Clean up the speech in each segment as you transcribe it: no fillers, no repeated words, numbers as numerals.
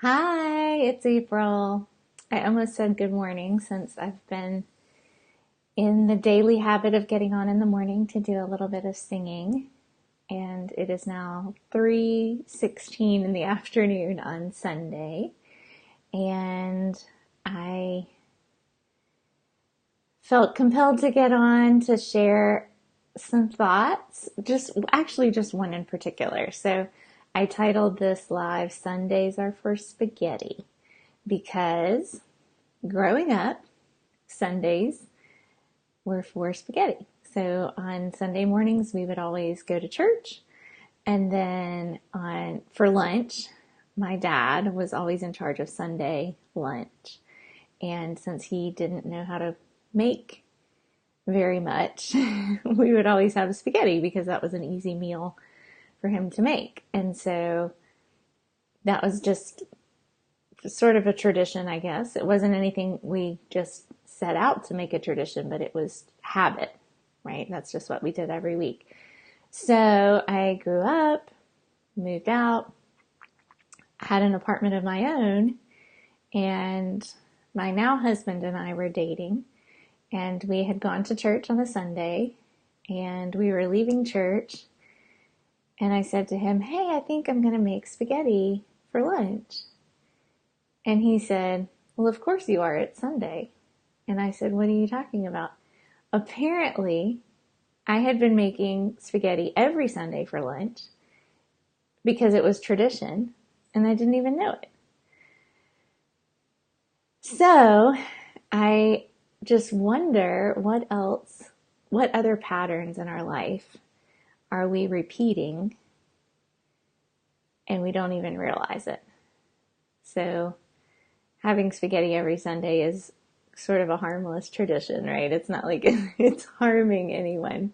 Hi, it's April. I almost said good morning since I've been in the daily habit of getting on in the morning to do a little bit of singing. And it is now 3:16 in the afternoon on Sunday. And I felt compelled to get on to share some thoughts, just one in particular. So I titled this live Sundays Are for Spaghetti because growing up, Sundays were for spaghetti. So on Sunday mornings, we would always go to church. And then for lunch, my dad was always in charge of Sunday lunch. And since he didn't know how to make very much, we would always have spaghetti because that was an easy meal for him to make. And so that was just sort of a tradition, I guess. It wasn't anything we just set out to make a tradition, but it was habit, right? That's just what we did every week. So I grew up, moved out, had an apartment of my own, and my now husband and I were dating, and we had gone to church on a Sunday, and we were leaving church, and I said to him, "Hey, I think I'm going to make spaghetti for lunch." And he said, "Well, of course you are. It's Sunday." And I said, "What are you talking about?" Apparently, I had been making spaghetti every Sunday for lunch because it was tradition, and I didn't even know it. So I just wonder what other patterns in our life are we repeating and we don't even realize it. So having spaghetti every Sunday is sort of a harmless tradition, right? It's not like it's harming anyone.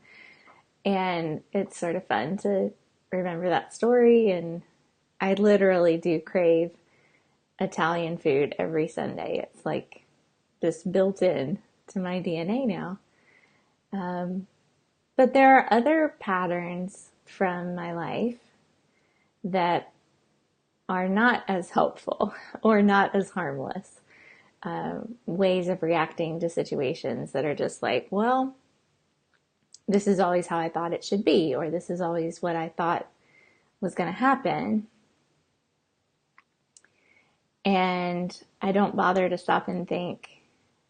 And it's sort of fun to remember that story. And I literally do crave Italian food every Sunday. It's like just built in to my DNA now. But there are other patterns from my life that are not as helpful or not as harmless. Ways of reacting to situations that are just like, well, this is always how I thought it should be, or this is always what I thought was going to happen. And I don't bother to stop and think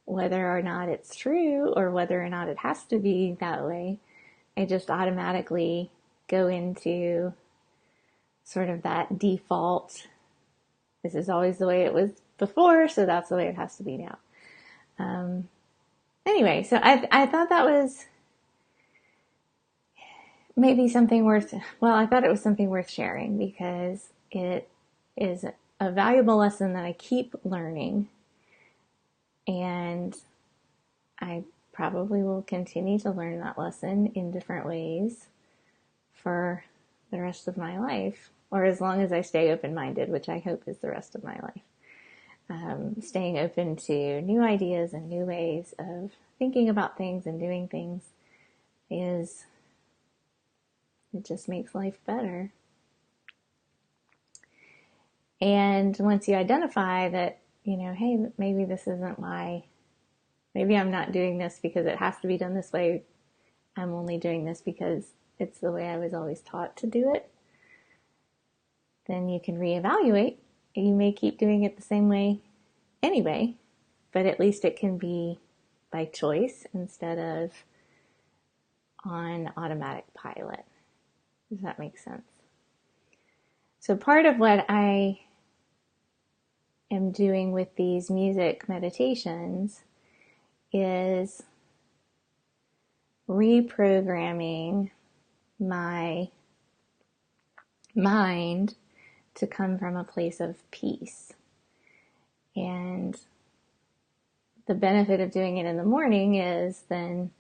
whether or not it's true or whether or not it has to be that way. I just automatically go into sort of that default, this is always the way it was before, so that's the way it has to be now. Anyway, so I thought that was maybe something I thought it was something worth sharing because it is a valuable lesson that I keep learning, and I probably will continue to learn that lesson in different ways for the rest of my life, or as long as I stay open-minded, which I hope is the rest of my life. Staying open to new ideas and new ways of thinking about things and doing things it just makes life better. And once you identify that, hey, maybe this isn't maybe I'm not doing this because it has to be done this way. I'm only doing this because it's the way I was always taught to do it. Then you can reevaluate. You may keep doing it the same way anyway, but at least it can be by choice instead of on automatic pilot. Does that make sense? So part of what I am doing with these music meditations is reprogramming my mind to come from a place of peace. And the benefit of doing it in the morning is then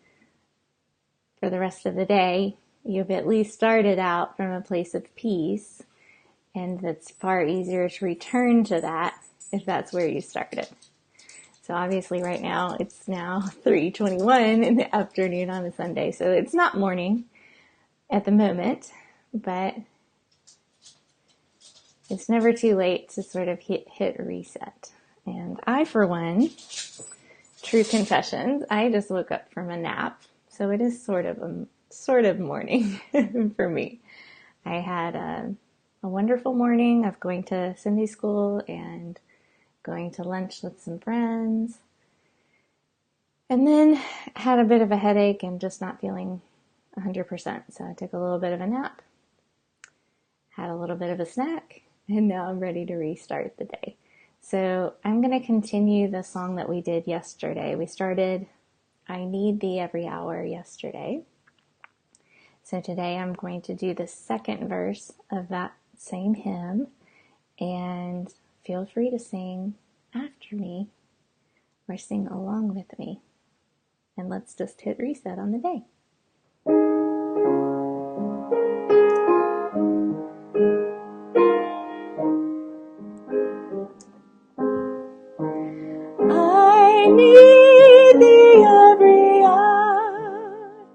for the rest of the day, you've at least started out from a place of peace, and it's far easier to return to that if that's where you started. So obviously right now it's now 3:21 in the afternoon on a Sunday, so it's not morning at the moment, but it's never too late to sort of hit reset. And I, for one, true confessions, I just woke up from a nap, so it is sort of morning for me. I had a wonderful morning of going to Sunday school and going to lunch with some friends, and then had a bit of a headache and just not feeling 100%. So I took a little bit of a nap, had a little bit of a snack, and now I'm ready to restart the day. So I'm going to continue the song that we did yesterday. We started I Need Thee Every Hour yesterday. So today I'm going to do the second verse of that same hymn, and feel free to sing after me or sing along with me. And let's just hit reset on the day. I need thee every hour.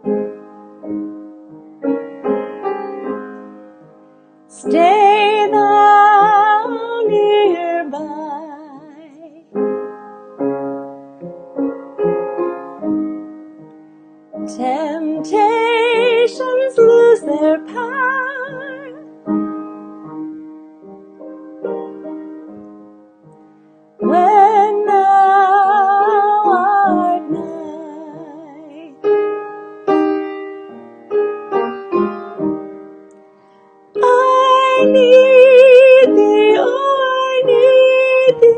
Stay thou nearby. Temptations lose their power. When thou art nigh, I need thee, oh, I need thee.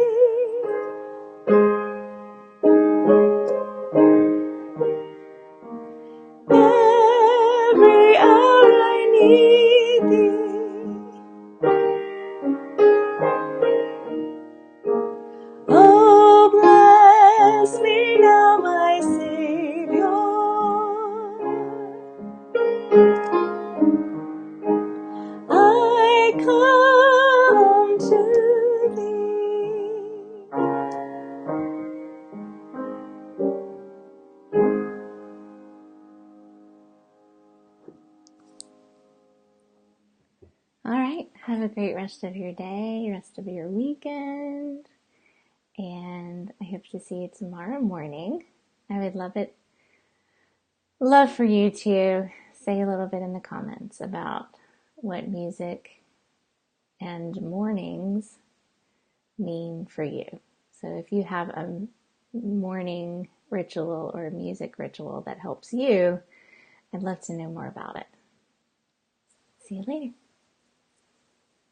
Every hour I need thee. Oh, bless me now, my Savior. I come to thee. All right, have a great rest of your day, rest of your weekend, and I hope to see you tomorrow morning. I would love for you to say a little bit in the comments about what music and mornings mean for you. So if you have a morning ritual or a music ritual that helps you, I'd love to know more about it. See you later.